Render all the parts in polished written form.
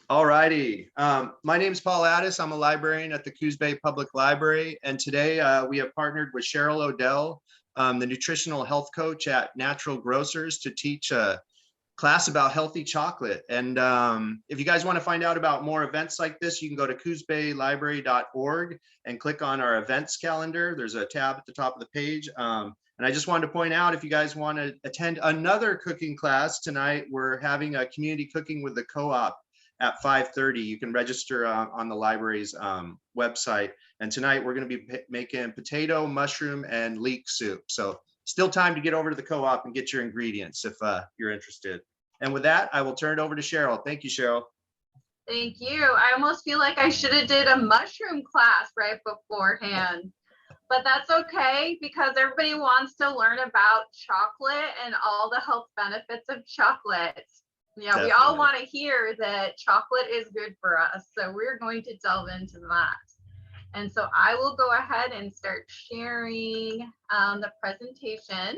All righty. My name is Paul Addis. I'm a librarian at the Coos Bay Public Library. And today we have partnered with Cheryl Odell, the nutritional health coach at Natural Grocers, to teach a class about healthy chocolate. And if you guys want to find out about more events like this, you can go to coosbaylibrary.org and click on our events calendar. There's a tab at the top of the page. And I just wanted to point out, if you guys want to attend another cooking class tonight, we're having a community cooking with the co-op at 5:30. You can register on the library's website. And tonight we're going to be making potato, mushroom, and leek soup. So still time to get over to the co-op and get your ingredients if you're interested. And with that, I will turn it over to Cheryl. Thank you, Cheryl. Thank you. I almost feel like I should have did a mushroom class right beforehand, but that's okay because everybody wants to learn about chocolate and all the health benefits of chocolate. Yeah, we all want to hear that chocolate is good for us. So we're going to delve into that. And so I will go ahead and start sharing the presentation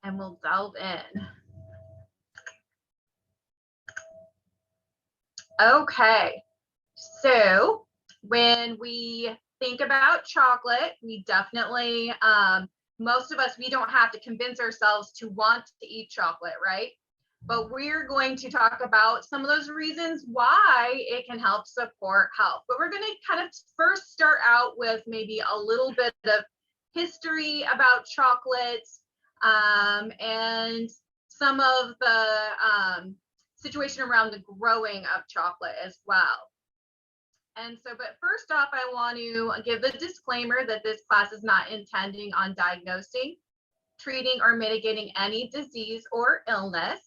and we'll delve in. Okay, so when we think about chocolate, we definitely, most of us, we don't have to convince ourselves to want to eat chocolate, right? But we're going to talk about some of those reasons why it can help support health. But we're going to kind of first start out with maybe a little bit of history about chocolates and some of the situation around the growing of chocolate as well. And so, but first off, I want to give the disclaimer that this class is not intending on diagnosing, treating, or mitigating any disease or illness.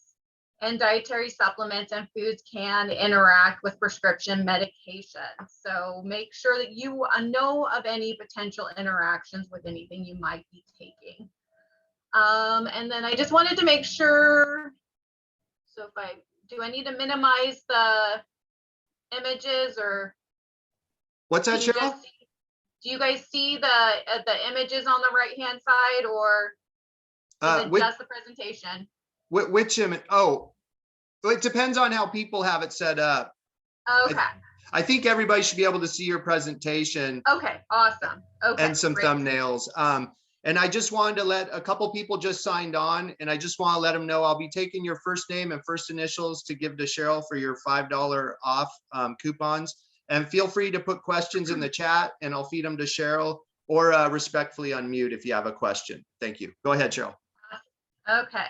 And dietary supplements and foods can interact with prescription medication. So make sure that you know of any potential interactions with anything you might be taking. And then I just wanted to make sure, so do I need to minimize the images or? What's that, Cheryl? Do you guys see the images on the right-hand side, or is it just the presentation? Which image? Oh, it depends on how people have it set up. Okay. I think everybody should be able to see your presentation. Okay, awesome. Okay. And some thumbnails. And I just wanted to let a couple people just signed on, and I just want to let them know I'll be taking your first name and first initials to give to Cheryl for your $5 off coupons. And feel free to put questions in the chat and I'll feed them to Cheryl, or respectfully unmute if you have a question. Thank you. Go ahead, Cheryl. Okay.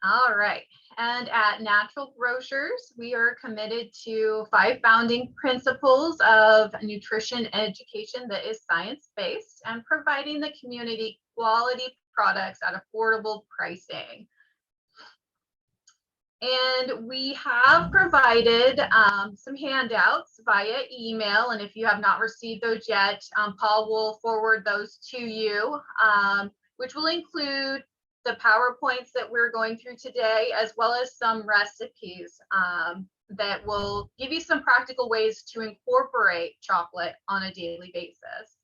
All right. And at Natural Grocers, we are committed to 5 founding principles of nutrition education that is science-based and providing the community quality products at affordable pricing. And we have provided some handouts via email. And if you have not received those yet, Paul will forward those to you, which will include the PowerPoints that we're going through today, as well as some recipes that will give you some practical ways to incorporate chocolate on a daily basis.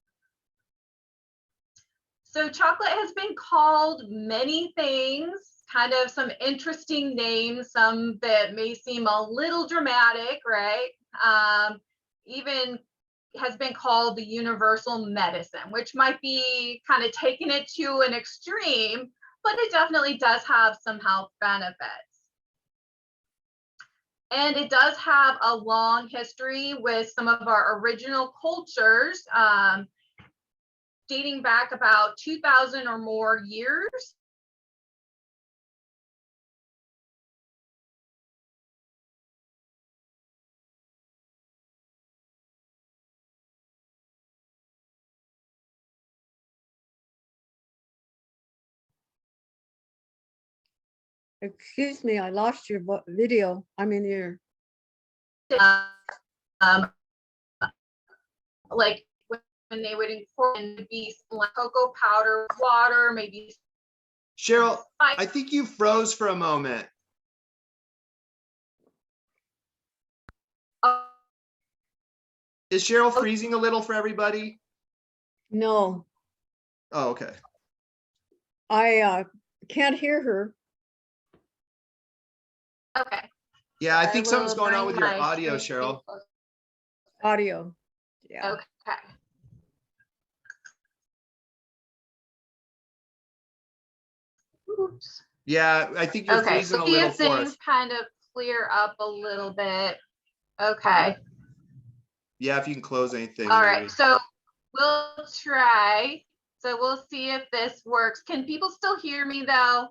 So chocolate has been called many things, kind of some interesting names, some that may seem a little dramatic, right? Even has been called the universal medicine, which might be kind of taking it to an extreme, but it definitely does have some health benefits. And it does have a long history with some of our original cultures, dating back about 2,000 or more years. Excuse me, I lost your video. I'm in here. Like when they would incorporate be like cocoa powder, water, maybe. Cheryl, I think you froze for a moment. Is Cheryl freezing a little for everybody? No. Oh, okay. I can't hear her. Okay. Yeah, I think I something's will going on bring with your my audio, screen Cheryl. closer. Audio. Yeah. Okay. Oops. Yeah, I think you're Okay, freezing so a see little if for things us. kind of clear up a little bit. Okay. Yeah, if you can close anything, All maybe. right, so we'll try. So we'll see if this works. Can people still hear me though?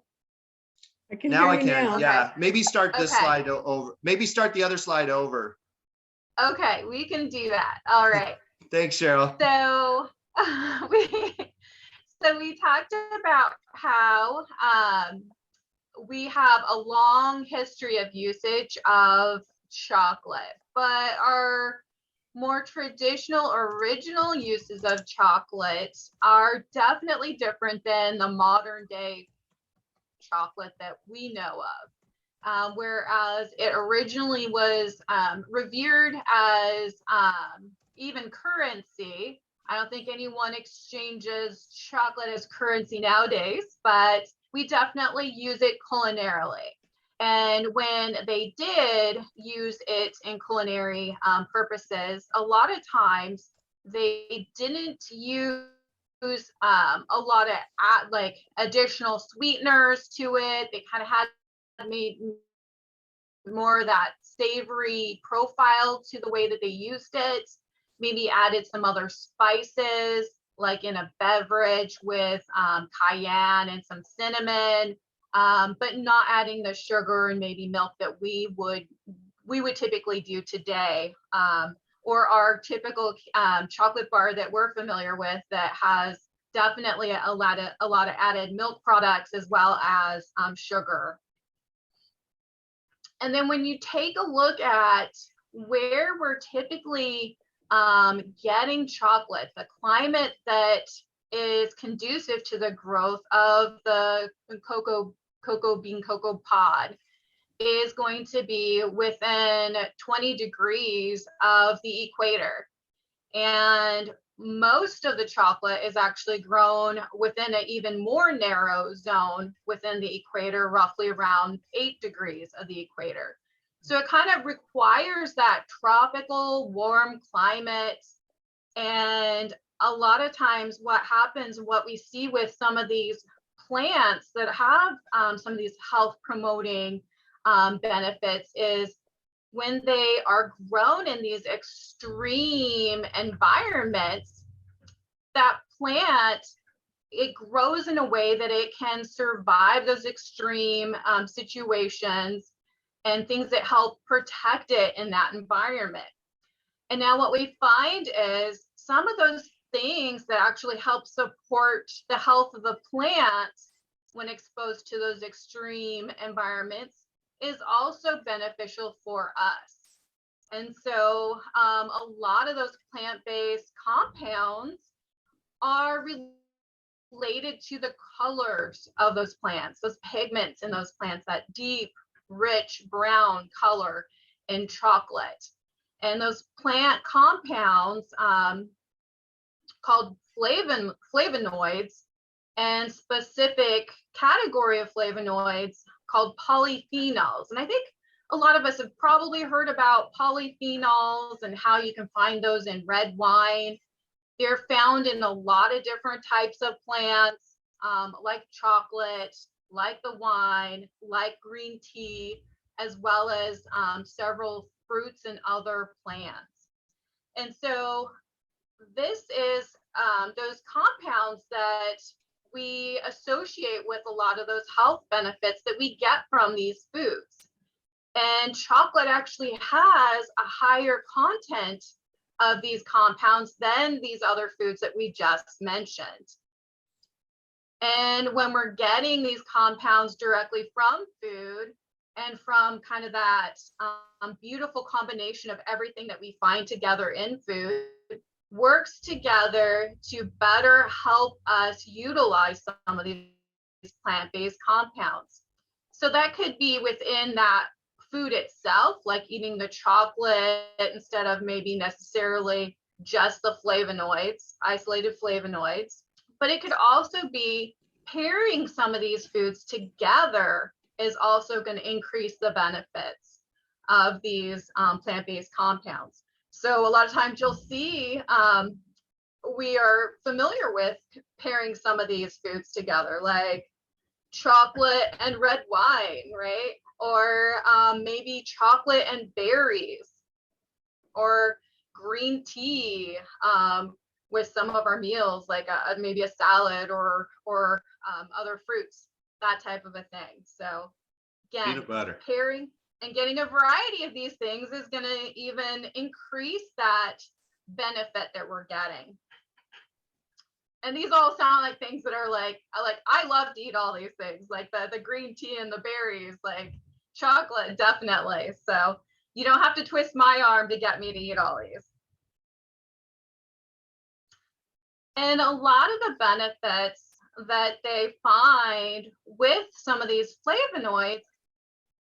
I can Now hear I you can. now. Yeah, maybe start this Okay. slide over. Maybe start the other slide over. Okay, we can do that. All right. Thanks, Cheryl. So we we talked about how we have a long history of usage of chocolate, but our more traditional original uses of chocolate are definitely different than the modern day chocolate that we know of. Whereas it originally was revered as even currency. I don't think anyone exchanges chocolate as currency nowadays, but we definitely use it culinarily. And when they did use it in culinary purposes, a lot of times they didn't use a lot of like additional sweeteners to it. They kind of had made more of that savory profile to the way that they used it. Maybe added some other spices, like in a beverage with cayenne and some cinnamon, but not adding the sugar and maybe milk that we would typically do today, or our typical chocolate bar that we're familiar with that has definitely a lot of added milk products as well as sugar. And then when you take a look at where we're typically getting chocolate, the climate that is conducive to the growth of the cocoa bean cocoa pod is going to be within 20 degrees of the equator. And most of the chocolate is actually grown within an even more narrow zone within the equator, roughly around 8 degrees of the equator. So it kind of requires that tropical warm climate. And a lot of times what happens, what we see with some of these plants that have some of these health promoting benefits is when they are grown in these extreme environments, that plant, it grows in a way that it can survive those extreme situations and things that help protect it in that environment. And now what we find is some of those things that actually help support the health of the plant when exposed to those extreme environments is also beneficial for us. And so a lot of those plant-based compounds are related to the colors of those plants, those pigments in those plants, that deep, rich brown color in chocolate. And those plant compounds called flavonoids and specific category of flavonoids called polyphenols. And I think a lot of us have probably heard about polyphenols and how you can find those in red wine. They're found in a lot of different types of plants, like chocolate, like the wine, like green tea, as well as several fruits and other plants. And so this is those compounds that we associate with a lot of those health benefits that we get from these foods. And chocolate actually has a higher content of these compounds than these other foods that we just mentioned. And when we're getting these compounds directly from food and from kind of that beautiful combination of everything that we find together in food, works together to better help us utilize some of these plant-based compounds. So that could be within that food itself, like eating the chocolate instead of maybe necessarily just the flavonoids, isolated flavonoids. But it could also be pairing some of these foods together is also going to increase the benefits. of these plant-based compounds. So a lot of times you'll see we are familiar with pairing some of these foods together, like chocolate and red wine, right? Or maybe chocolate and berries, or green tea with some of our meals, like maybe a salad or other fruits, that type of a thing. So again, Peanut butter. pairing and getting a variety of these things is going to even increase that benefit that we're getting. And these all sound like things that are like I love to eat all these things, like the green tea and the berries, like chocolate, definitely. So you don't have to twist my arm to get me to eat all these. And a lot of the benefits that they find with some of these flavonoids,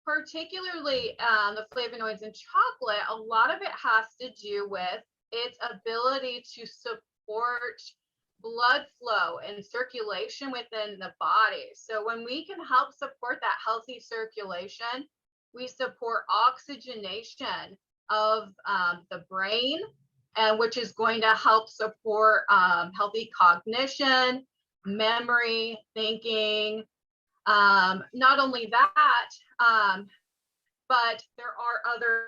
particularly the flavonoids in chocolate, a lot of it has to do with its ability to support blood flow and circulation within the body. So when we can help support that healthy circulation, we support oxygenation of the brain, and which is going to help support healthy cognition, memory, thinking. Not only that, but there are other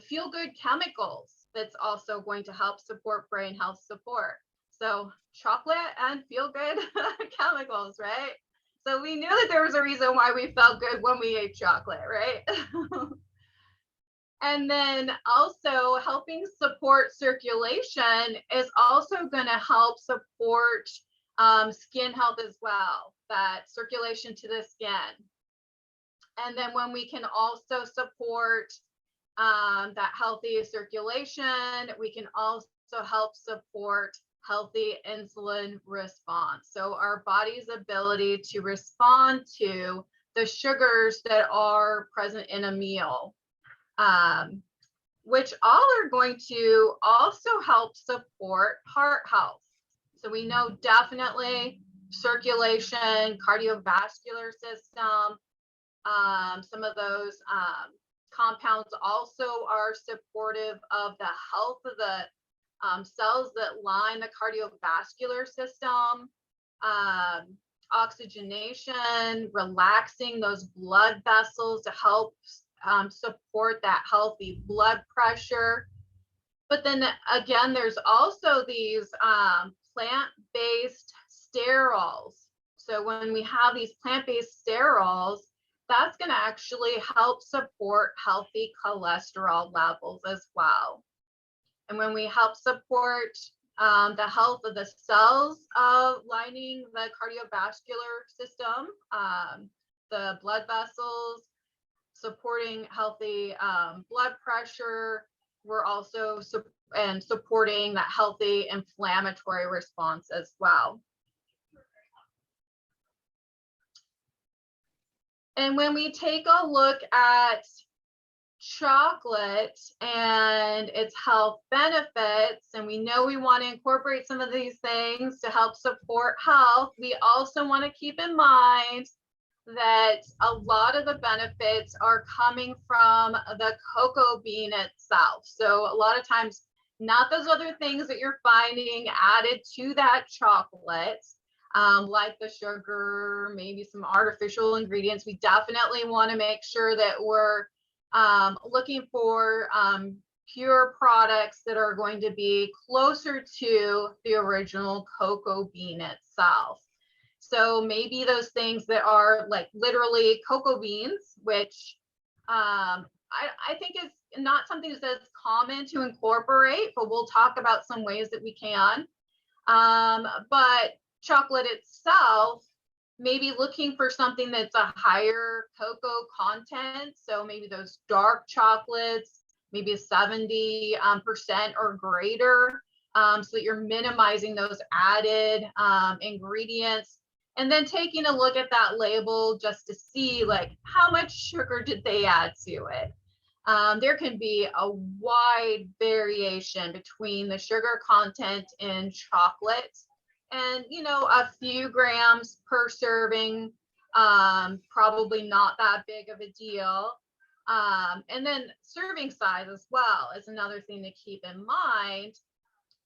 feel-good chemicals that's also going to help support brain health support. So chocolate and feel-good chemicals, right? So we knew that there was a reason why we felt good when we ate chocolate, right? And then also helping support circulation is also going to help support skin health as well, that circulation to the skin. And then when we can also support that healthy circulation, we can also help support healthy insulin response. So our body's ability to respond to the sugars that are present in a meal, which all are going to also help support heart health. So we know definitely circulation, cardiovascular system, some of those compounds also are supportive of the health of the cells that line the cardiovascular system, oxygenation, relaxing those blood vessels to help support that healthy blood pressure. But then again, there's also these plant-based sterols. So when we have these plant-based sterols, that's going to actually help support healthy cholesterol levels as well. And when we help support the health of the cells lining the cardiovascular system, the blood vessels, supporting healthy blood pressure, we're also supporting that healthy inflammatory response as well. And when we take a look at chocolate and its health benefits, and we know we want to incorporate some of these things to help support health, we also want to keep in mind that a lot of the benefits are coming from the cocoa bean itself. So a lot of times, not those other things that you're finding added to that chocolate, like the sugar, maybe some artificial ingredients. We definitely want to make sure that we're looking for pure products that are going to be closer to the original cocoa bean itself. So maybe those things that are like literally cocoa beans, which I think is not something that's common to incorporate, but we'll talk about some ways that we can. But chocolate itself, maybe looking for something that's a higher cocoa content. So maybe those dark chocolates, maybe 70% or greater, so that you're minimizing those added ingredients. And then taking a look at that label just to see like how much sugar did they add to it. There can be a wide variation between the sugar content in chocolate and a few grams per serving, probably not that big of a deal. And then serving size as well is another thing to keep in mind,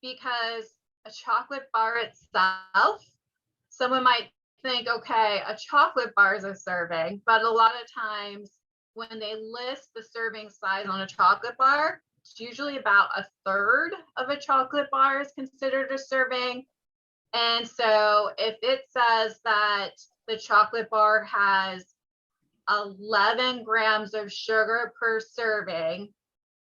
because a chocolate bar itself, someone might think, okay, a chocolate bar is a serving, but a lot of times when they list the serving size on a chocolate bar, it's usually about a third of a chocolate bar is considered a serving. And so if it says that the chocolate bar has 11 grams of sugar per serving,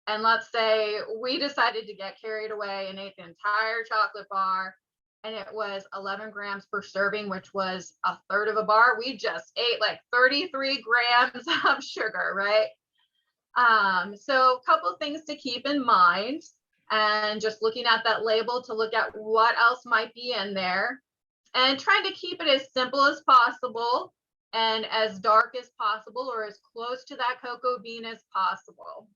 and let's say we decided to get carried away and ate the entire chocolate bar, and it was 11 grams per serving, which was a third of a bar, we just ate like 33 grams of sugar, right? So a couple things to keep in mind, and just looking at that label to look at what else might be in there, and trying to keep it as simple as possible and as dark as possible, or as close to that cocoa bean as possible.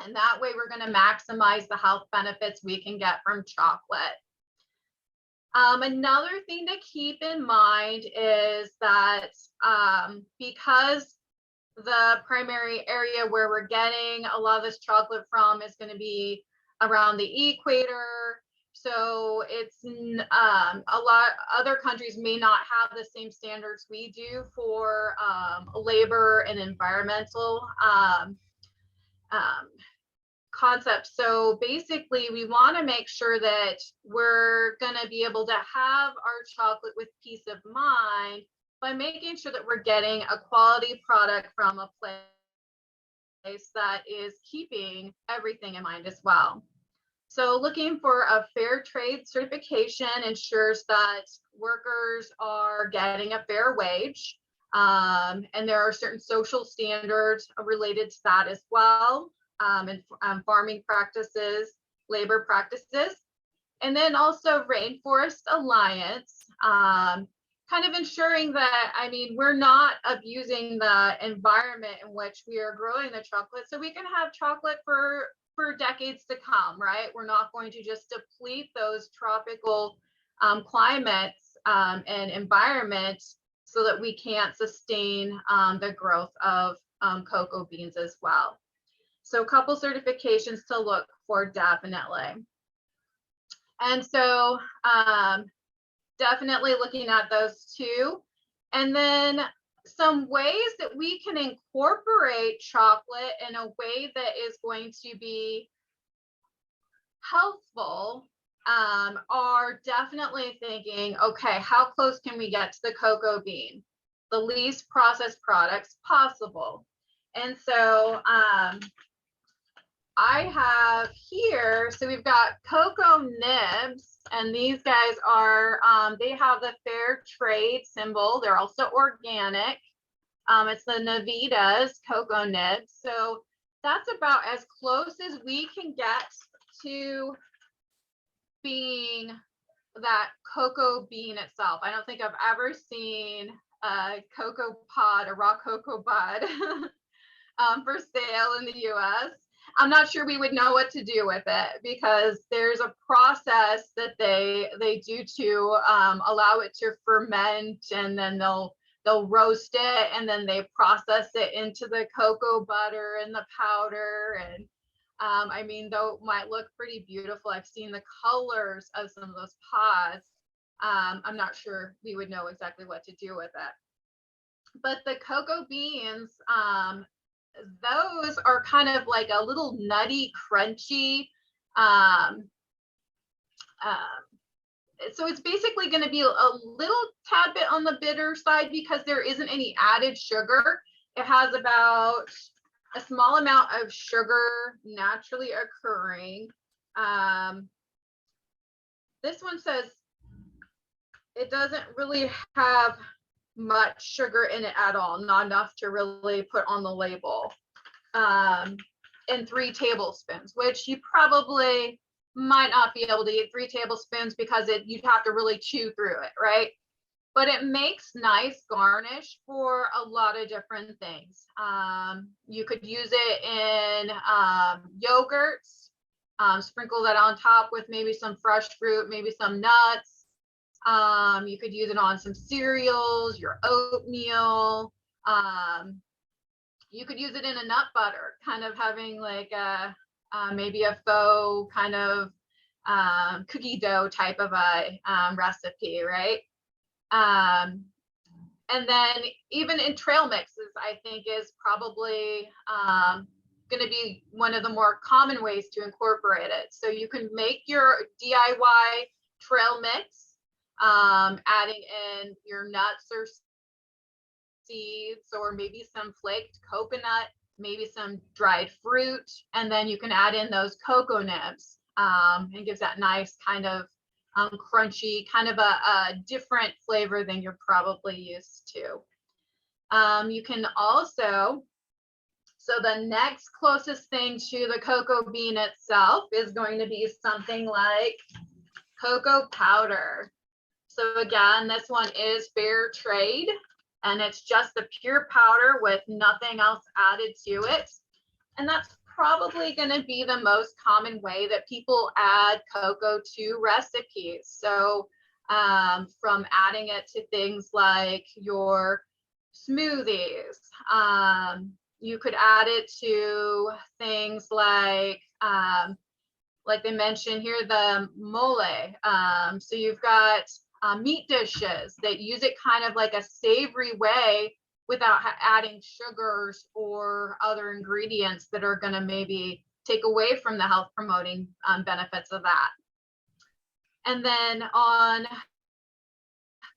And that way we're going to maximize the health benefits we can get from chocolate. Another thing to keep in mind is that because the primary area where we're getting a lot of this chocolate from is going to be around the equator, so it's a lot other countries may not have the same standards we do for labor and environmental concepts. So basically we want to make sure that we're going to be able to have our chocolate with peace of mind by making sure that we're getting a quality product from a place that is keeping everything in mind as well. So looking for a fair trade certification ensures that workers are getting a fair wage. And there are certain social standards related to that as well, and farming practices, labor practices. And then also Rainforest Alliance, kind of ensuring that, we're not abusing the environment in which we are growing the chocolate, so we can have chocolate for decades to come, right? We're not going to just deplete those tropical climates and environment so that we can't sustain the growth of cocoa beans as well. So a couple certifications to look for, definitely. And so definitely looking at those two. And then some ways that we can incorporate chocolate in a way that is going to be healthful are definitely thinking, okay, how close can we get to the cocoa bean? The least processed products possible. And so I have here, so we've got cocoa nibs, and these guys are, they have the fair trade symbol. They're also organic. It's the Navitas cocoa nibs. So that's about as close as we can get to being that cocoa bean itself. I don't think I've ever seen a cocoa pod, a raw cocoa bud for sale in the US. I'm not sure we would know what to do with it, because there's a process that they do to allow it to ferment, and then they'll roast it, and then they process it into the cocoa butter and the powder. And though it might look pretty beautiful, I've seen the colors of some of those pods. I'm not sure we would know exactly what to do with it. But the cocoa beans, those are kind of like a little nutty, crunchy. So it's basically going to be a little tad bit on the bitter side, because there isn't any added sugar. It has about a small amount of sugar naturally occurring. This one says it doesn't really have much sugar in it at all, not enough to really put on the label. And 3 tablespoons, which you probably might not be able to eat 3 tablespoons, because you'd have to really chew through it, right? But it makes nice garnish for a lot of different things. You could use it in yogurts, sprinkle that on top with maybe some fresh fruit, maybe some nuts. You could use it on some cereals, your oatmeal. You could use it in a nut butter, kind of having like a maybe a faux kind of cookie dough type of a recipe, right? And then even in trail mixes, I think is probably going to be one of the more common ways to incorporate it. So you can make your DIY trail mix, adding in your nuts or seeds, or maybe some flaked coconut, maybe some dried fruit, and then you can add in those cocoa nibs, and gives that nice kind of crunchy, kind of a different flavor than you're probably used to. You can also, so the next closest thing to the cocoa bean itself is going to be something like cocoa powder. So again, this one is fair trade, and it's just the pure powder with nothing else added to it. And that's probably going to be the most common way that people add cocoa to recipes. So from adding it to things like your smoothies, you could add it to things like they mentioned here, the mole. So you've got meat dishes that use it kind of like a savory way without adding sugars or other ingredients that are going to maybe take away from the health promoting benefits of that. And then on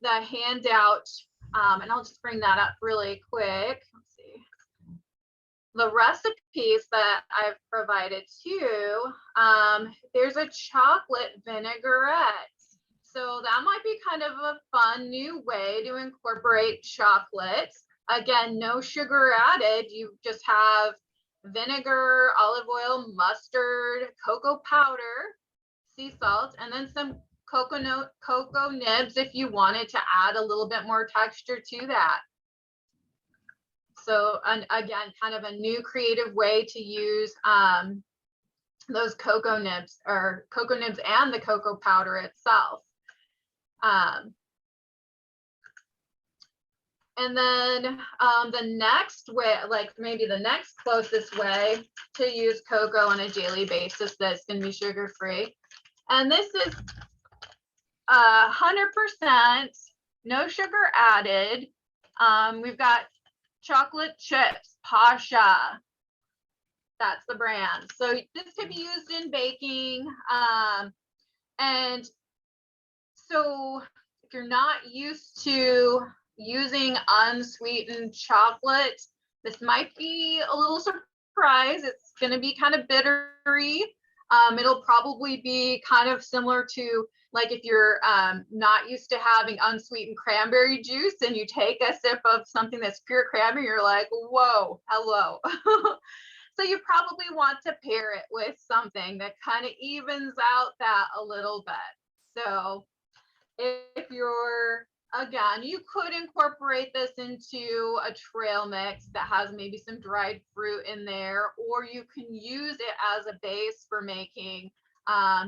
the handout, and I'll just bring that up really quick. Let's see. The recipes that I've provided too, there's a chocolate vinaigrette. So that might be kind of a fun new way to incorporate chocolate. Again, no sugar added. You just have vinegar, olive oil, mustard, cocoa powder, sea salt, and then some cocoa nibs if you wanted to add a little bit more texture to that. So again, kind of a new creative way to use those cocoa nibs, or cocoa nibs and the cocoa powder itself. And then the next way, like maybe the next closest way to use cocoa on a daily basis that's going to be sugar-free. And this is 100% no sugar added. We've got chocolate chips, Pasha. That's the brand. So this could be used in baking. And so if you're not used to using unsweetened chocolate, this might be a little surprise. It's going to be kind of bittery. It'll probably be kind of similar to like if you're not used to having unsweetened cranberry juice and you take a sip of something that's pure cranberry, you're like, whoa, hello. So you probably want to pair it with something that kind of evens out that a little bit. So if you're, again, you could incorporate this into a trail mix that has maybe some dried fruit in there, or you can use it as a base for making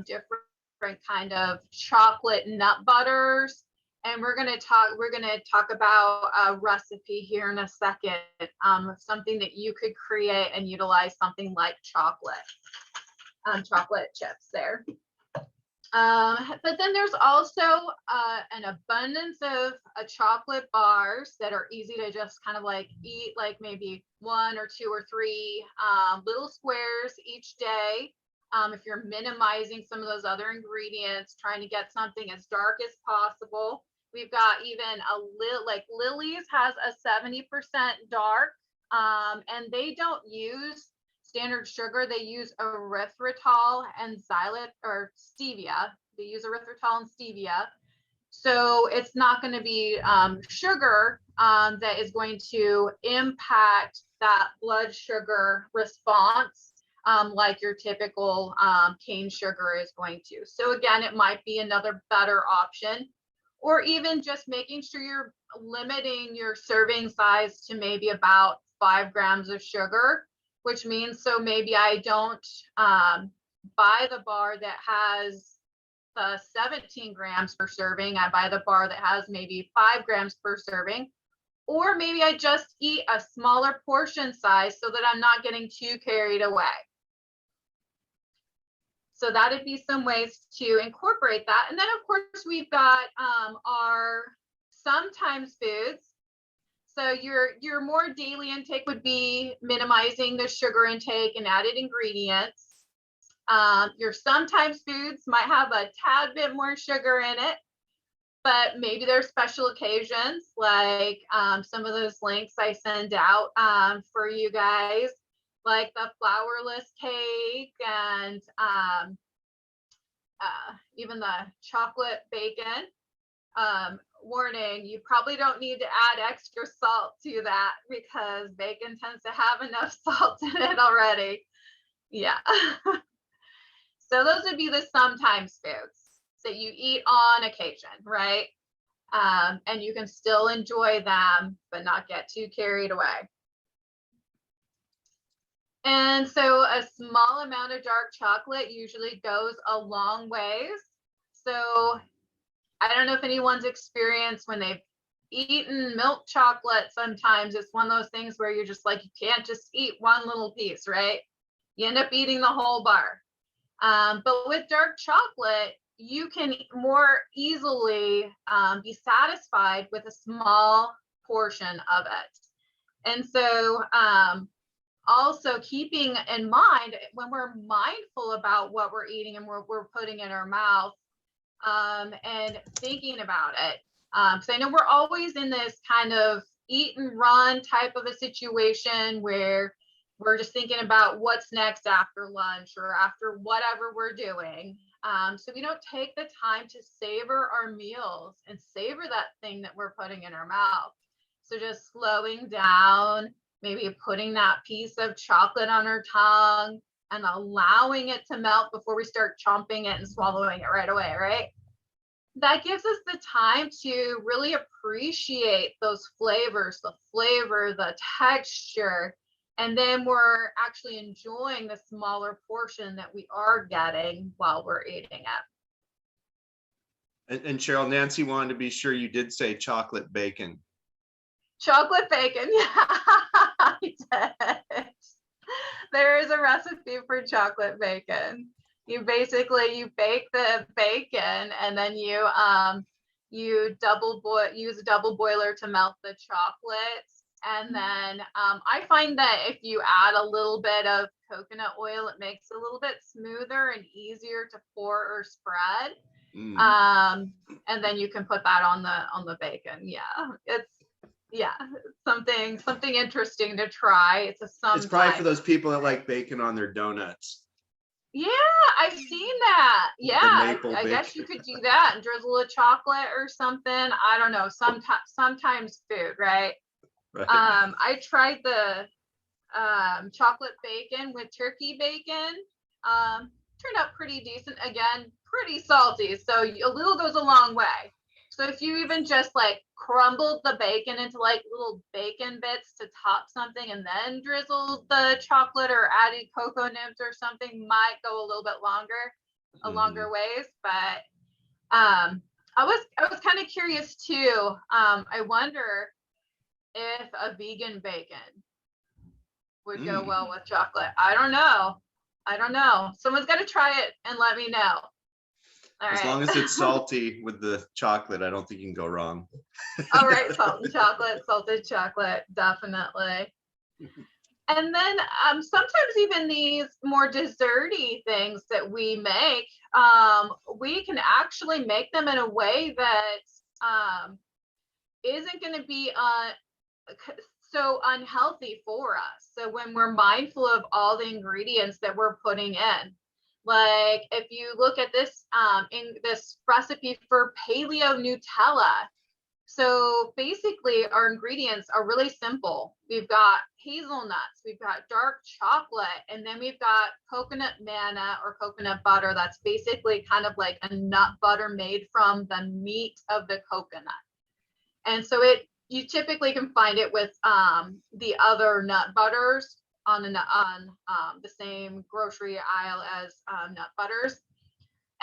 different kind of chocolate nut butters. And we're going to talk about a recipe here in a second, something that you could create and utilize something like chocolate chips there. But then there's also an abundance of chocolate bars that are easy to just kind of like eat, like maybe 1 or 2 or 3 little squares each day. If you're minimizing some of those other ingredients, trying to get something as dark as possible. We've got even like Lily's has a 70% dark, and they don't use standard sugar. They use erythritol and xylitol or stevia. They use erythritol and stevia. So it's not going to be sugar that is going to impact that blood sugar response like your typical cane sugar is going to. So again, it might be another better option, or even just making sure you're limiting your serving size to maybe about 5 grams of sugar, which means, so maybe I don't buy the bar that has the 17 grams per serving. I buy the bar that has maybe 5 grams per serving. Or maybe I just eat a smaller portion size so that I'm not getting too carried away. So that'd be some ways to incorporate that. And then of course we've got our sometimes foods. So your more daily intake would be minimizing the sugar intake and added ingredients. Your sometimes foods might have a tad bit more sugar in it, but maybe there's special occasions like some of those links I send out for you guys, like the flourless cake and even the chocolate bacon. Warning, you probably don't need to add extra salt to that because bacon tends to have enough salt in it already. Yeah. So those would be the sometimes foods that you eat on occasion, right? And you can still enjoy them, but not get too carried away. And so a small amount of dark chocolate usually goes a long ways. So I don't know if anyone's experienced when they've eaten milk chocolate, sometimes it's one of those things where you're just like, you can't just eat one little piece, right? You end up eating the whole bar. But with dark chocolate, you can more easily be satisfied with a small portion of it. And so also keeping in mind when we're mindful about what we're eating and what we're putting in our mouth, and thinking about it. So I know we're always in this kind of eat and run type of a situation where we're just thinking about what's next after lunch or after whatever we're doing. So we don't take the time to savor our meals and savor that thing that we're putting in our mouth. So just slowing down, maybe putting that piece of chocolate on our tongue and allowing it to melt before we start chomping it and swallowing it right away, right? That gives us the time to really appreciate those flavors, the flavor, the texture, and then we're actually enjoying the smaller portion that we are getting while we're eating it. And Cheryl, Nancy wanted to be sure you did say chocolate bacon. Chocolate bacon, yeah, I did. There is a recipe for chocolate bacon. You bake the bacon and then you use a double boiler to melt the chocolate. And then I find that if you add a little bit of coconut oil, it makes it a little bit smoother and easier to pour or spread. And then you can put that on the bacon. Yeah, something interesting to try. It's probably for those people that like bacon on their donuts. Yeah, I've seen that. Yeah, I guess you could do that and drizzle a chocolate or something. I don't know. Sometimes food, right? Right. I tried the chocolate bacon with turkey bacon. Turned out pretty decent. Again, pretty salty, so a little goes a long way. So if you even just like crumbled the bacon into like little bacon bits to top something and then drizzled the chocolate or added cocoa nibs or something, might go a little bit longer ways. But I was kind of curious too. I wonder if a vegan bacon would go well with chocolate. I don't know. Someone's got to try it and let me know. As long as it's salty with the chocolate, I don't think you can go wrong. All right, salted chocolate, definitely. And then sometimes even these more desserty things that we make, we can actually make them in a way that isn't going to be so unhealthy for us. So when we're mindful of all the ingredients that we're putting in, like if you look at this in this recipe for paleo Nutella, so basically our ingredients are really simple. We've got hazelnuts, we've got dark chocolate, and then we've got coconut manna or coconut butter. That's basically kind of like a nut butter made from the meat of the coconut. And so you typically can find it with the other nut butters on the same grocery aisle as nut butters.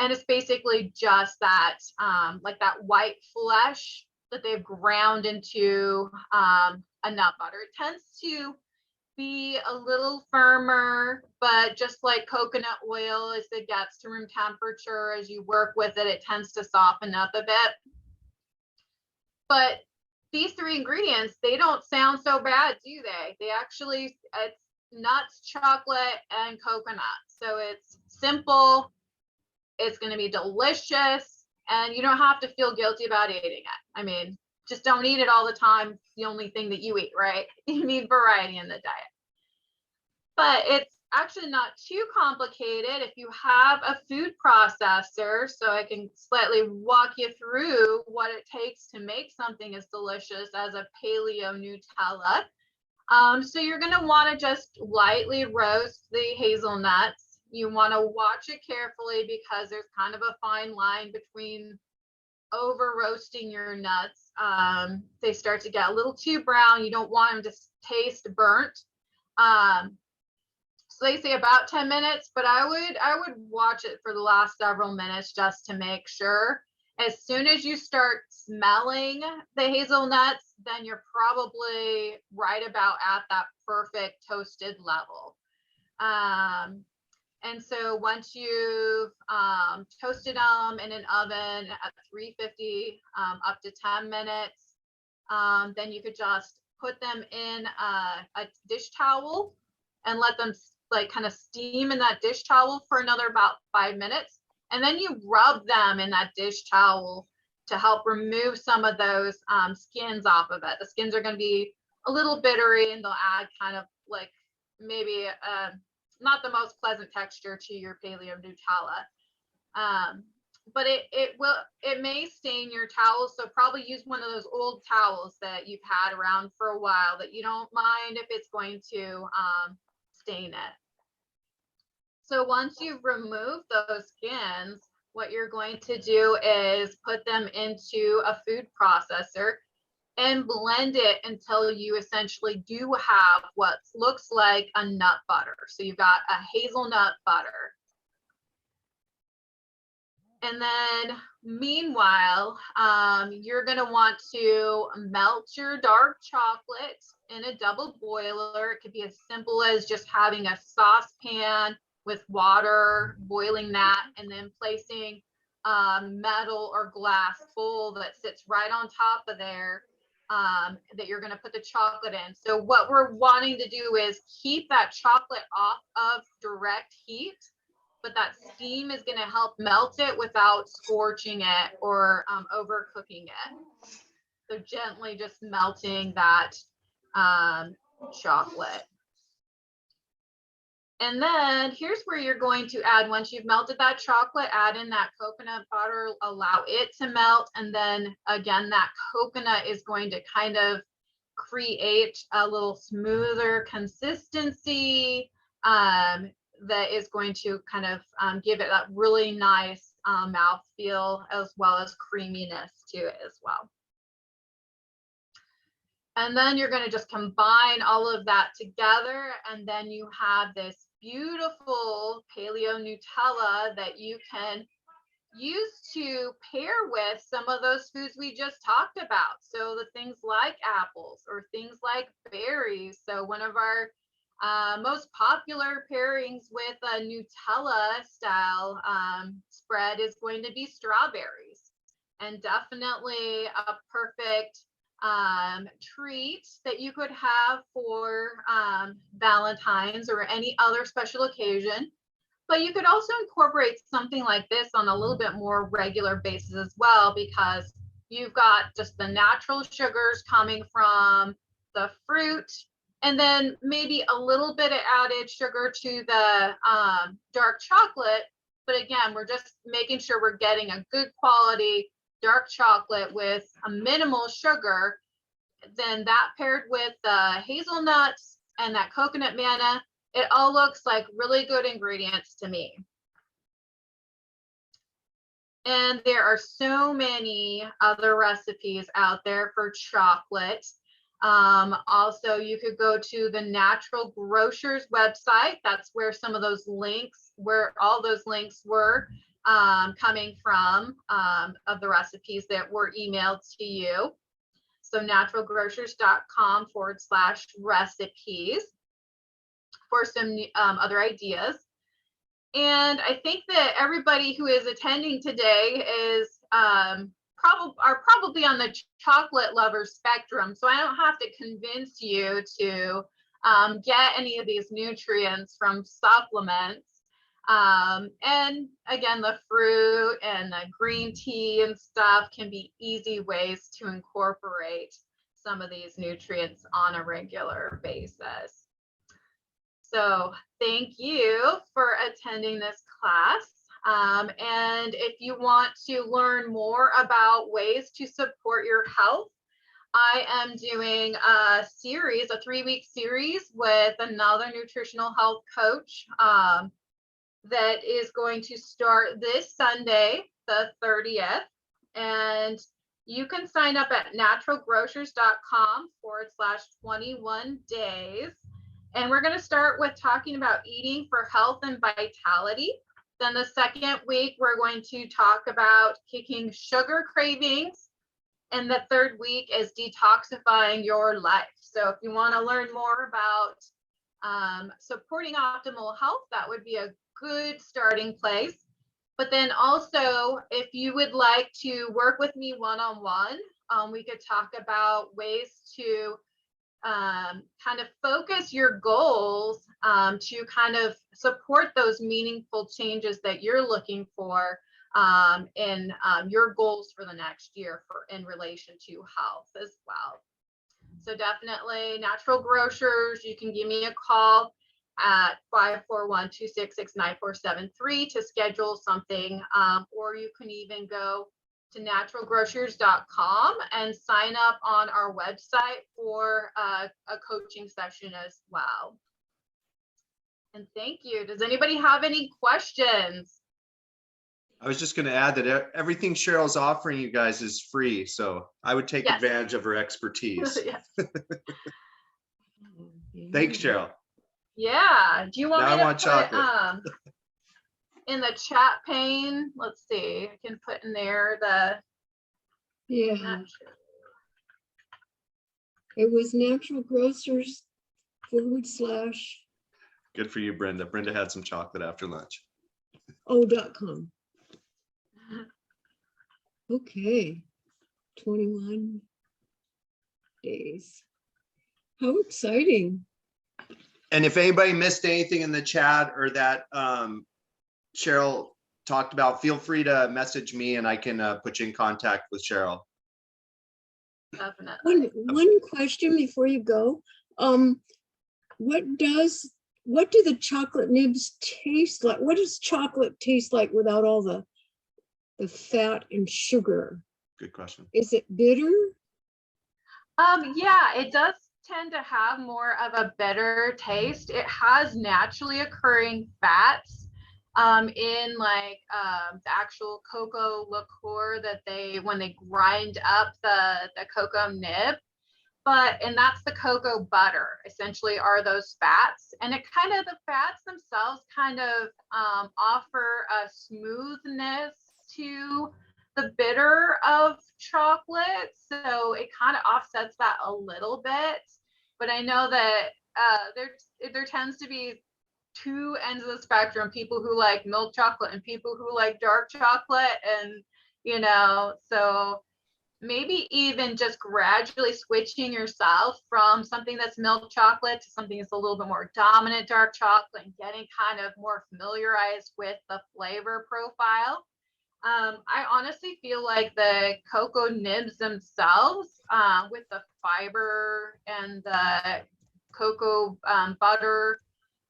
And it's basically just that, like that white flesh that they've ground into a nut butter. It tends to be a little firmer, but just like coconut oil, as it gets to room temperature, as you work with it, it tends to soften up a bit. But these three ingredients, they don't sound so bad, do they? They actually, it's nuts, chocolate, and coconut. So it's simple, it's going to be delicious, and you don't have to feel guilty about eating it. I mean, just don't eat it all the time. It's the only thing that you eat, right? You need variety in the diet. But it's actually not too complicated if you have a food processor. So I can slightly walk you through what it takes to make something as delicious as a paleo Nutella. So you're going to want to just lightly roast the hazelnuts. You want to watch it carefully because there's kind of a fine line between over roasting your nuts. They start to get a little too brown. You don't want them to taste burnt. So they say about 10 minutes, but I would watch it for the last several minutes just to make sure. As soon as you start smelling the hazelnuts, then you're probably right about at that perfect toasted level. And so once you've toasted them in an oven at 350 up to 10 minutes, then you could just put them in a dish towel and let them like kind of steam in that dish towel for another about 5 minutes. And then you rub them in that dish towel to help remove some of those skins off of it. The skins are going to be a little bittery, and they'll add kind of like maybe not the most pleasant texture to your paleo Nutella. But it may stain your towels. So probably use one of those old towels that you've had around for a while that you don't mind if it's going to stain it. So once you've removed those skins, what you're going to do is put them into a food processor and blend it until you essentially do have what looks like a nut butter. So you've got a hazelnut butter. And then meanwhile, you're going to want to melt your dark chocolate in a double boiler. It could be as simple as just having a saucepan with water, boiling that, and then placing a metal or glass bowl that sits right on top of there that you're going to put the chocolate in. So what we're wanting to do is keep that chocolate off of direct heat, but that steam is going to help melt it without scorching it or overcooking it. So gently just melting that chocolate. And then here's where you're going to add, once you've melted that chocolate, add in that coconut butter, allow it to melt. And then again, that coconut is going to kind of create a little smoother consistency that is going to kind of give it that really nice mouthfeel as well as creaminess to it as well. And then you're going to just combine all of that together, and then you have this beautiful paleo Nutella that you can use to pair with some of those foods we just talked about. So the things like apples or things like berries. So one of our most popular pairings with a Nutella style spread is going to be strawberries, and definitely a perfect treat that you could have for Valentine's or any other special occasion. But you could also incorporate something like this on a little bit more regular basis as well, because you've got just the natural sugars coming from the fruit, and then maybe a little bit of added sugar to the dark chocolate. But again, we're just making sure we're getting a good quality dark chocolate with a minimal sugar. Then that paired with the hazelnuts and that coconut manna, it all looks like really good ingredients to me. And there are so many other recipes out there for chocolate. Also, you could go to the Natural Grocers website. That's where some of those links, where all those links were. coming from of the recipes that were emailed to you. So naturalgrocers.com/recipes for some other ideas. And I think that everybody who is attending today is probably on the chocolate lover spectrum. So I don't have to convince you to get any of these nutrients from supplements. And again, the fruit and the green tea and stuff can be easy ways to incorporate some of these nutrients on a regular basis. So thank you for attending this class. And if you want to learn more about ways to support your health, I am doing a series, a 3-week series with another nutritional health coach that is going to start this Sunday, the 30th. And you can sign up at naturalgrocers.com/21 days. And we're going to start with talking about eating for health and vitality. Then the second week, we're going to talk about kicking sugar cravings. And the third week is detoxifying your life. So if you want to learn more about supporting optimal health, that would be a good starting place. But then also, if you would like to work with me one-on-one, we could talk about ways to kind of focus your goals to kind of support those meaningful changes that you're looking for in your goals for the next year in relation to health as well. So definitely Natural Grocers, you can give me a call at 541-266-9473 to schedule something, or you can even go to naturalgrocers.com and sign up on our website for a coaching session as well. And thank you. Does anybody have any questions? I was just going to add that everything Cheryl's offering you guys is free, so I would take advantage of her expertise. Yes. Thanks, Cheryl. Yeah. Do you want Now me I want to chocolate. put in the chat pane? Let's see. I can put in there the. Yeah. It was Natural Grocers / Good for you, Brenda. Brenda had some chocolate after lunch. .com. Okay. 21 days. How exciting. And if anybody missed anything in the chat or that Cheryl talked about, feel free to message me and I can put you in contact with Cheryl. Definitely. One question before you go. What do the chocolate nibs taste like? What does chocolate taste like without all the fat and sugar? Good question. Is it bitter? Yeah, it does tend to have more of a bitter taste. It has naturally occurring fats in like the actual cocoa liqueur that when they grind up the cocoa nib. And that's the cocoa butter, essentially, are those fats. And the fats themselves kind of offer a smoothness to the bitter of chocolate. So it kind of offsets that a little bit. But I know that there tends to be two ends of the spectrum, people who like milk chocolate and people who like dark chocolate. And, so maybe even just gradually switching yourself from something that's milk chocolate to something that's a little bit more dominant dark chocolate and getting kind of more familiarized with the flavor profile. I honestly feel like the cocoa nibs themselves, with the fiber and the cocoa butter,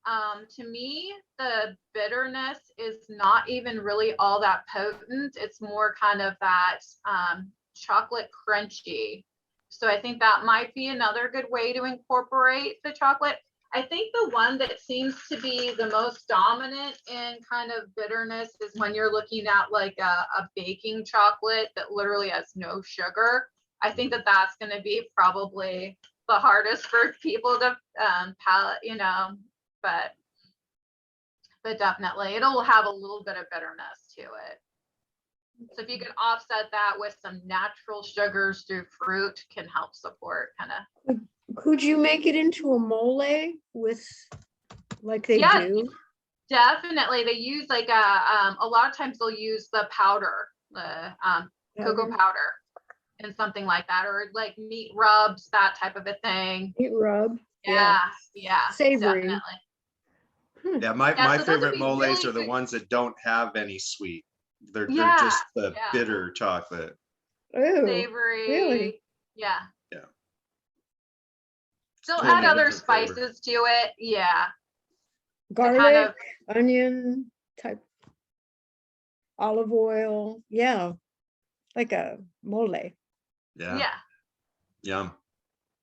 to me, the bitterness is not even really all that potent. It's more kind of that chocolate crunchy. So I think that might be another good way to incorporate the chocolate. I think the one that seems to be the most dominant in kind of bitterness is when you're looking at like a baking chocolate that literally has no sugar. I think that that's going to be probably the hardest for people to palate, but definitely it'll have a little bit of bitterness to it. So if you can offset that with some natural sugars through fruit, can help support kind of. Could you make it into a mole with, like they Yes, do? definitely. They use like a lot of times they'll use the powder, the cocoa powder and something like that, or like meat rubs, that type of a thing. Meat rub. Yeah, Savory. definitely. Yeah, my Yeah, so those would favorite be moles really are the good. ones that don't have any sweet. They're Yeah, just the yeah. bitter chocolate. Oh, Savory. really? Yeah. Yeah. Still Totally add other different flavor. spices to it. Yeah. Garlic, onion type, olive oil. Yeah, like a mole. Yeah. Yum.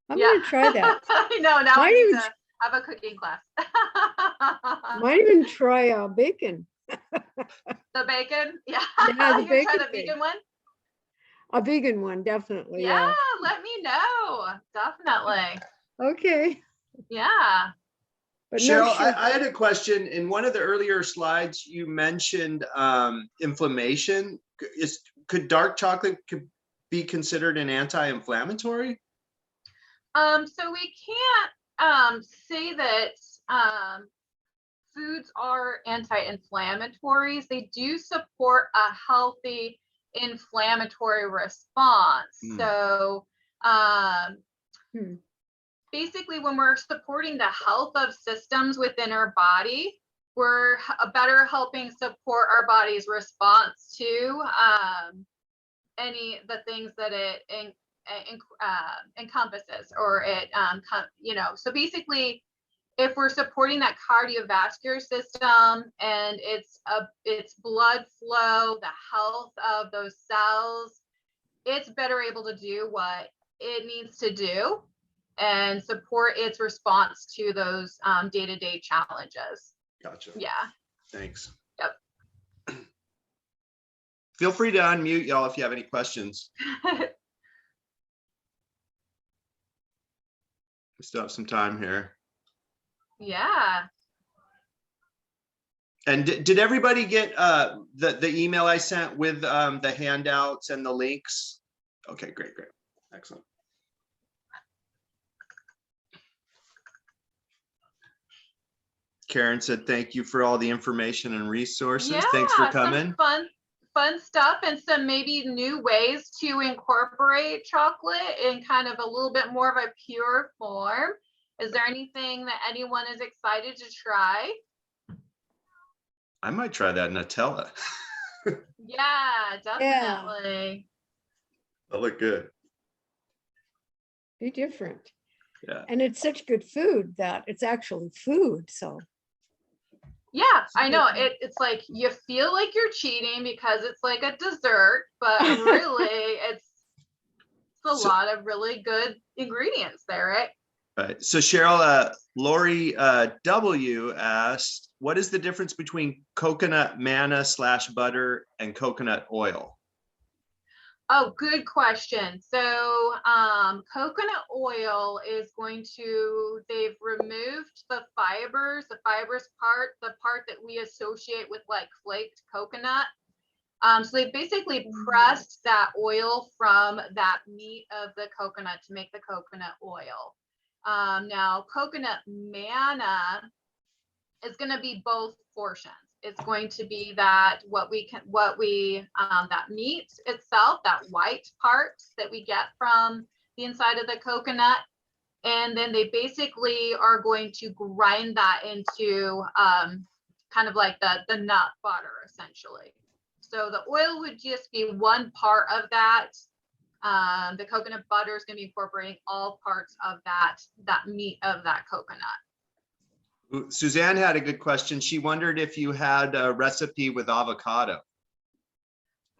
I'm gonna try that. I know, now Might we need even- to have a cooking class. Might even try bacon. The bacon? Yeah. Yeah, the You're gonna try bacon the thing. vegan one? A vegan one, definitely. Yeah, let me know. Definitely. Okay. Yeah. But no Cheryl, sugar. I had a question. In one of the earlier slides, you mentioned inflammation. Could dark chocolate be considered an anti-inflammatory? So we can't say that foods are anti-inflammatories. They do support a healthy inflammatory response. So basically, when we're supporting the health of systems within our body, we're better helping support our body's response to the things that it encompasses, or it so basically, if we're supporting that cardiovascular system and its blood flow, the health of those cells, it's better able to do what it needs to do and support its response to those day-to-day challenges. Gotcha. Yeah. Thanks. Yep. Feel free to unmute, y'all, if you have any questions. We still have some time here. Yeah. And did everybody get the email I sent with the handouts and the links? Okay, great. Excellent. Karen said, thank you for all the information and resources. Yeah, thanks for coming. Some fun stuff and some maybe new ways to incorporate chocolate in kind of a little bit more of a pure form. Is there anything that anyone is excited to try? I might try that Nutella. Yeah, definitely. That'll look good. Be different. Yeah. And it's such good food that it's actually food. So Yeah, I know. It's like you feel like you're cheating because it's like a dessert, but really it's a lot of really good ingredients there, right? Right. So Cheryl, Lori W asked, what is the difference between coconut manna / butter and coconut oil? Oh, good question. So coconut oil is they've removed the fibrous part, the part that we associate with like flaked coconut. So they basically pressed that oil from that meat of the coconut to make the coconut oil. Now coconut manna is going to be both portions. It's going to be that that meat itself, that white part that we get from the inside of the coconut. And then they basically are going to grind that into kind of like the nut butter, essentially. So the oil would just be one part of that. The coconut butter is going to be incorporating all parts of that meat of that coconut. Suzanne had a good question. She wondered if you had a recipe with avocado.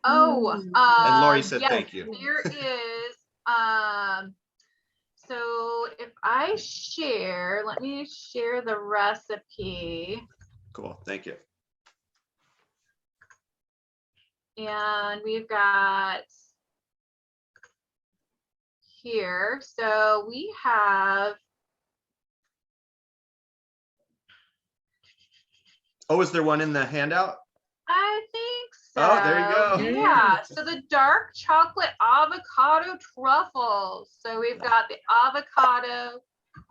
Oh, and Lori said, yes, thank you. There is. So if I share, let me share the recipe. Cool, thank you. And we've got here. So we have. Oh, is there one in the handout? I think Oh, there you go. Yeah, so the dark chocolate avocado truffles. So we've got the avocado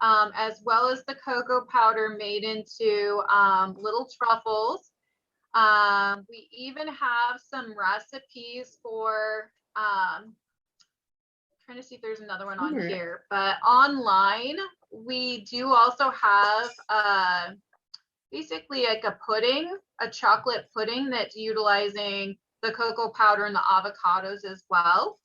as well as the cocoa powder made into little truffles. We even have some recipes for trying to see if there's another one on Alright. here, but online we do also have basically like a pudding, a chocolate pudding that's utilizing the cocoa powder and the avocados as well.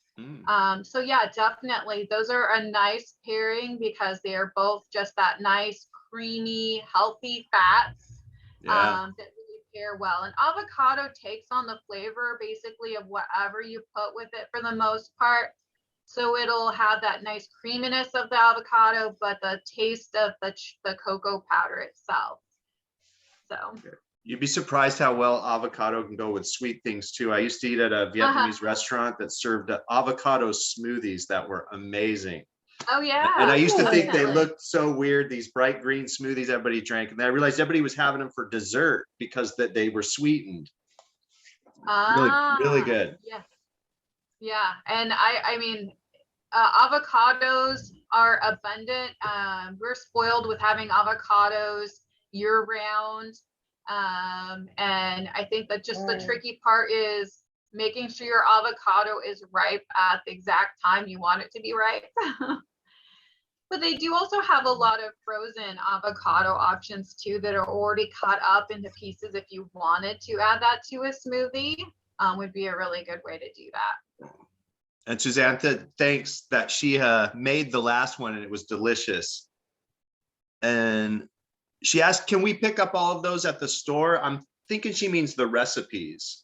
So yeah, definitely those are a nice pairing because they are both just that nice creamy healthy fats Yeah. that really pair well. And avocado takes on the flavor basically of whatever you put with it for the most part. So it'll have that nice creaminess of the avocado, but the taste of the cocoa powder itself. So You'd be surprised how well avocado can go with sweet things too. I used to eat at a Vietnamese restaurant that served avocado smoothies that were amazing. oh yeah. And I used to think they definitely. looked so weird, these bright green smoothies everybody drank. And then I realized everybody was having them for dessert because that they were sweetened. Really good. Yeah. Yeah. And I mean, avocados are abundant. We're spoiled with having avocados year round. And I think that just the tricky part is making sure your avocado is ripe at the exact time you want it to be ripe. But they do also have a lot of frozen avocado options too that are already cut up into pieces. If you wanted to add that to a smoothie, would be a really good way to do that. And Suzanne thanks that she made the last one and it was delicious. And she asked, can we pick up all of those at the store? I'm thinking she means the recipes.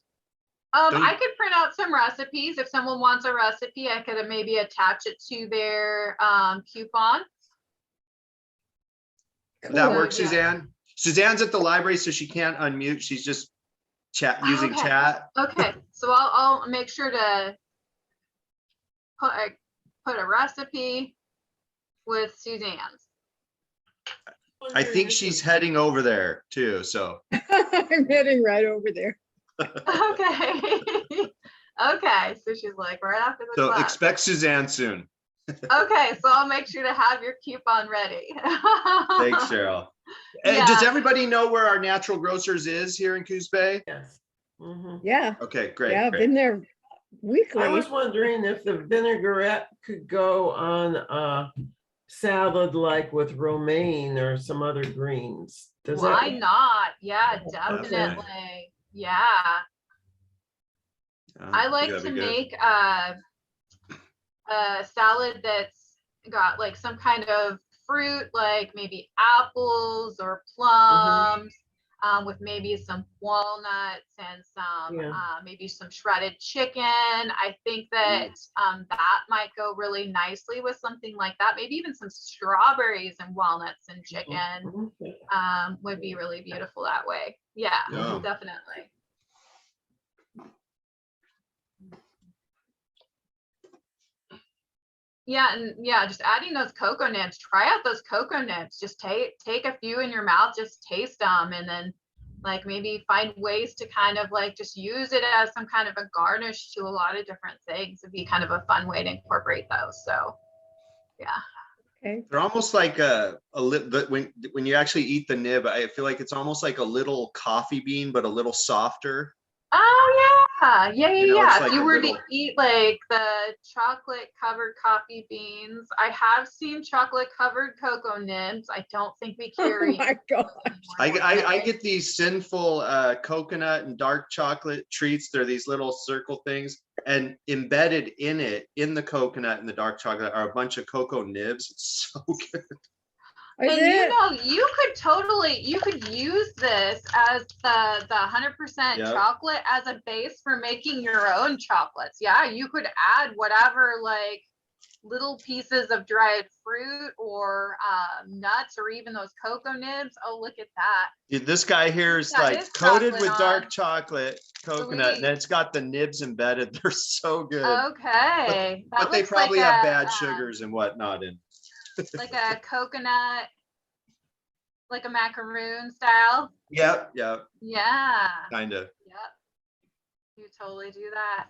I could print out some recipes. If someone wants a recipe, I could maybe attach it to their coupon. That works, Yeah. Suzanne? Suzanne's at the library, so she can't unmute. She's just using Okay. chat. Okay, so I'll make sure to put a recipe with Suzanne's. I think she's heading over there too, so. I'm heading right over there. Okay. Okay, so she's like right after the So class. expect Suzanne soon. Okay, so I'll make sure to have your coupon ready. Thanks, Cheryl. Yeah. Does everybody know where our Natural Grocers is here in Coos Bay? Yes. Yeah, Okay, great. yeah, I've great. been there weekly. I was wondering if the vinaigrette could go on a salad like with romaine or some other greens. Does Why that? not? Yeah, Definitely. definitely. Yeah. I like That'd to be good. make a salad that's got like some kind of fruit, like maybe apples or plums, with maybe some walnuts and some maybe some shredded chicken. I think that that might go really nicely with something like that. Maybe even some strawberries and walnuts and chicken would be really beautiful that way. Yeah, Yeah. definitely. Yeah, and yeah, just adding those cocoa nibs. Try out those cocoa nibs. Just take a few in your mouth, just taste them, and then like maybe find ways to kind of like just use it as some kind of a garnish to a lot of different things. It'd be kind of a fun way to incorporate those. So yeah. Okay. They're almost like when you actually eat the nib, I feel like it's almost like a little coffee bean, but a little softer. Oh yeah, You know, it's If like you a were little- to eat like the chocolate covered coffee beans, I have seen chocolate covered cocoa nibs. I don't think we Oh carry. my God. I get these sinful coconut and dark chocolate treats. They're these little circle things, and embedded in it, in the coconut and the dark chocolate, are a bunch of cocoa nibs. It's so good. And you know, you could use this as the 100% Yep. chocolate as a base for making your own chocolates. Yeah, you could add whatever like little pieces of dried fruit or nuts or even those cocoa nibs. Oh, look at that. This guy here is Got like his coated chocolate with on. dark chocolate, coconut, and Sweet. then it's got the nibs embedded. They're so good. Okay. But they looks probably like have a, bad sugars and whatnot in. like a coconut, like a macaroon style. Yep, Yeah. kind of. Yep. You totally do that.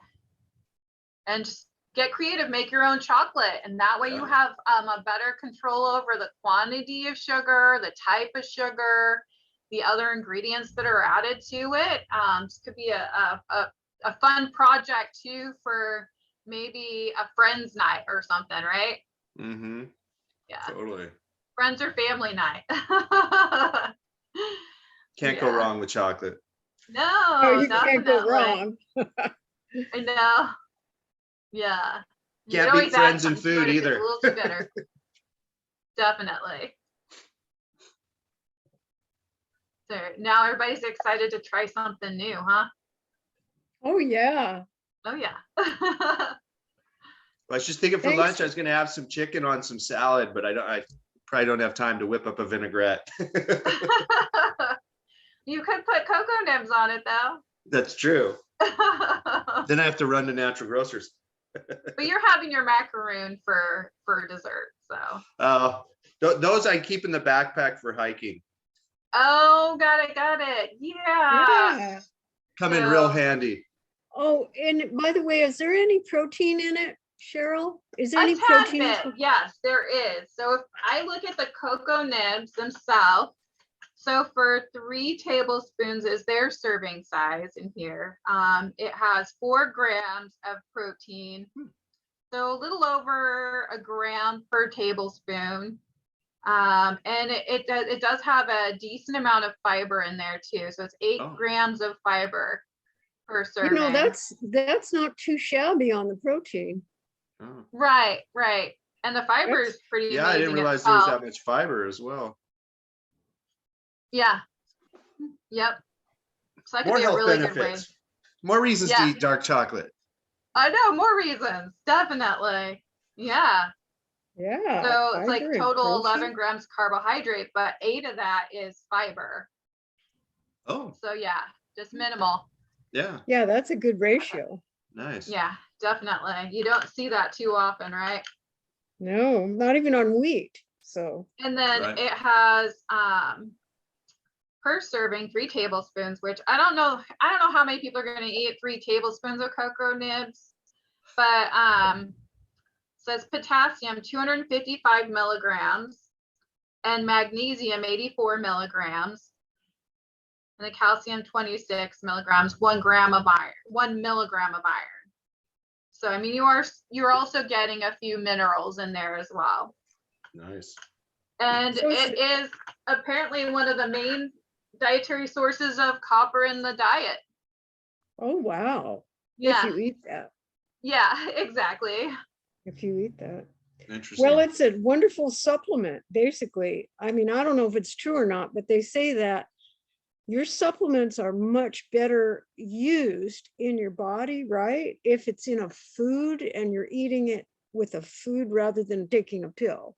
And just get creative, make your own chocolate. And that way you have a better control over the quantity of sugar, the type of sugar, the other ingredients that are added to it. This could be a fun project too for maybe a friend's night or something, right? Mm-hmm. Yeah. Totally. Friends or family night. Can't go wrong with chocolate. No, Oh, you can't go definitely. wrong. I know. Yeah. You Can't can always beat friends add and something to it food if it's either. a little too bitter. Definitely. So now everybody's excited to try something new, huh? Oh, yeah. Oh yeah. I was just thinking for Thanks. lunch, I was gonna have some chicken on some salad, but I probably don't have time to whip up a vinaigrette. You could put cocoa nibs on it though. That's true. But Then I have to run to Natural Grocers. you're having your macaroon for dessert, so. Those I keep in the backpack for hiking. Oh, got it. Yeah. Yeah. Come in real So- handy. Oh, and by the way, is there any protein in it, Cheryl? Is there A any tad protein? bit, yes, there is. So if I look at the cocoa nibs themselves, so for 3 tablespoons is their serving size in here. It has 4 grams of protein, so a little over a gram per tablespoon. And it does have a decent amount of fiber in there too. So it's 8 Oh. grams of fiber per serving. You know, that's not too shabby on the protein. Oh. Right. And the fiber That's- is pretty Yeah, I didn't amazing realize as there was well. that much fiber as well. Yeah. Yep. So that could More be a health really good way. benefits. More reasons to Yeah. eat dark chocolate. I know, more reasons, definitely. Yeah. Yeah. So it's like fiber and total protein. 11 grams carbohydrate, but 8 of that is fiber. Oh, So yeah, just minimal. yeah, Yeah, that's a good ratio. nice. Yeah, definitely. You don't see that too often, right? No, not even on wheat. So, And then Right. it has per serving 3 tablespoons, which I don't know how many people are going to eat 3 tablespoons of cocoa nibs, but says potassium 255 milligrams and magnesium 84 milligrams and the calcium 26 milligrams, 1 gram of iron, 1 milligram of iron. So I mean you're also getting a few minerals in there as well. Nice. And So it is apparently one of the main dietary sources of copper in the diet. oh, wow. Yeah. If you eat that. Yeah, exactly. If you eat that. Interesting. Well, it's a wonderful supplement, basically. I mean, I don't know if it's true or not, but they say that your supplements are much better used in your body, right? If it's in a food and you're eating it with a food rather than taking a pill.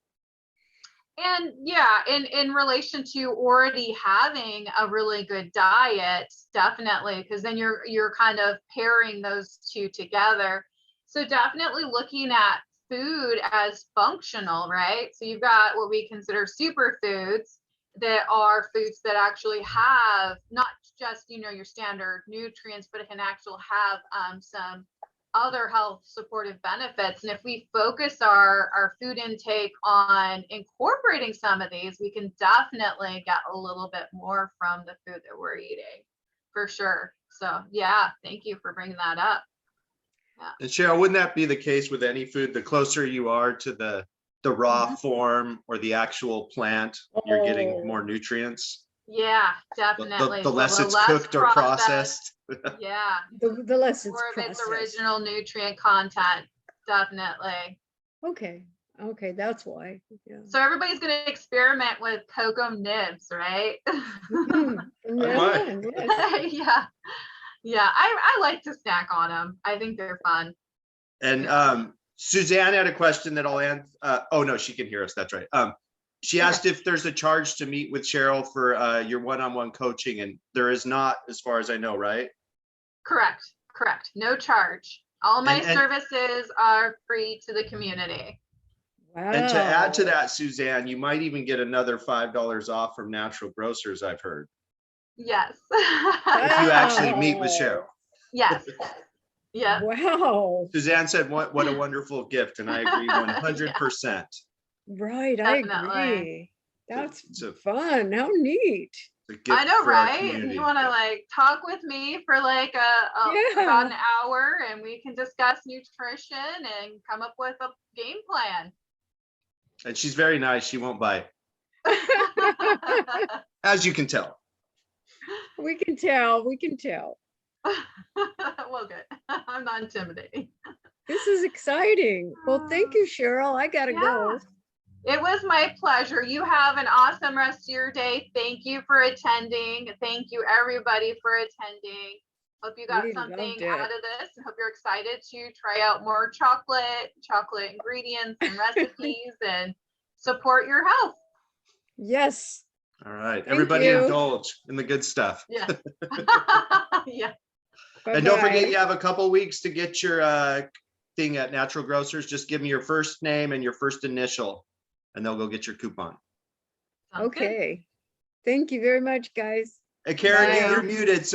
And yeah, in relation to already having a really good diet, definitely, because then you're kind of pairing those two together. So definitely looking at food as functional, right? So you've got what we consider superfoods that are foods that actually have not just, your standard nutrients, but it can actually have some other health supportive benefits. And if we focus our food intake on incorporating some of these, we can definitely get a little bit more from the food that we're eating, for sure. So yeah, thank you for bringing that up. And Cheryl, wouldn't that be the case with any food? The closer you are to the raw form or the actual plant, you're getting more nutrients. Yeah, The, definitely. the So less the it's less cooked or processed. Yeah, The less it's more of its processed. original nutrient content, definitely. Okay, that's why. Yeah. So everybody's going to experiment with cocoa nibs, right? From now might. on, yes. Yeah. I like to snack on them. I think they're fun. And Suzanne had a question that I'll answer. Oh no, she can hear us. That's right. She asked if there's a charge to meet with Cheryl for your one-on-one coaching, and there is not, as far as I know, right? Correct. No charge. All my And- services are free to the community. Wow. And to add to that, Suzanne, you might even get another $5 off from Natural Grocers, I've heard, Yes. if you actually meet with Cheryl. Yes. Yeah. Wow. Suzanne said, what a wonderful gift, and I agree 100%. Right, I Definitely. agree. That's It's a fun. How neat. gift I know, for our right? community. You want to Yeah. like talk with me for like Yeah. about an hour, and we can discuss nutrition and come up with a game plan. And she's very nice. She won't bite, as you can tell. We can tell. We can tell. Well, good. I'm not intimidating. This is exciting. Well, thank you, Cheryl. I gotta go. It was my pleasure. You have an awesome rest of your day. Thank you for attending. Thank you, everybody, for attending. Hope you got We something loved out it. of this, and hope you're excited to try out more chocolate ingredients and recipes, and support your health. Yes. All right. Thank Everybody you. indulge in the good stuff. Yeah. Yeah. And don't forget, Bye-bye. you have a couple weeks to get your thing at Natural Grocers. Just give me your first name and your first initial, and they'll go get your coupon. Sounds good. Okay. Thank you very much, guys. Hey, Karen, Bye. you're muted. So